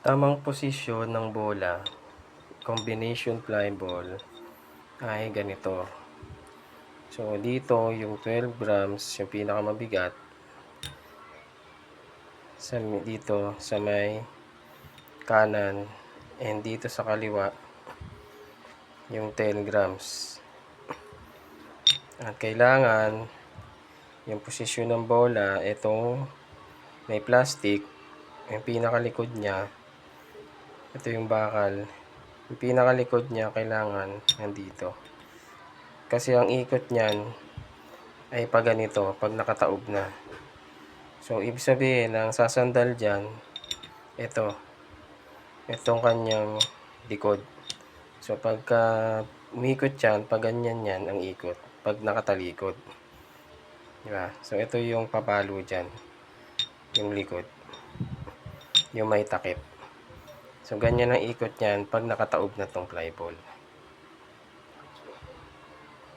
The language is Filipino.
Tamang posisyon ng bola, combination fly ball, ay ganito. So, dito yung 12 grams, yung pinakamabigat, dito sa may kanan, and dito sa kaliwa, yung 10 grams. At kailangan, yung posisyon ng bola, itong may plastic, yung pinakalikod niya, ito yung bakal. Yung pinakalikod niya, kailangan nandito. Kasi ang ikot niyan ay pag ganito, pag nakataob na. So, ibig sabihin, ang sasandal dyan, itong kanyang likod. So, pagka umikot yan, pag ganyan yan ang ikot, pag nakatalikod. Diba? So, ito yung papalo dyan, yung likod, yung may takip. So, ganyan ang ikot niyan pag nakataob na tong fly ball.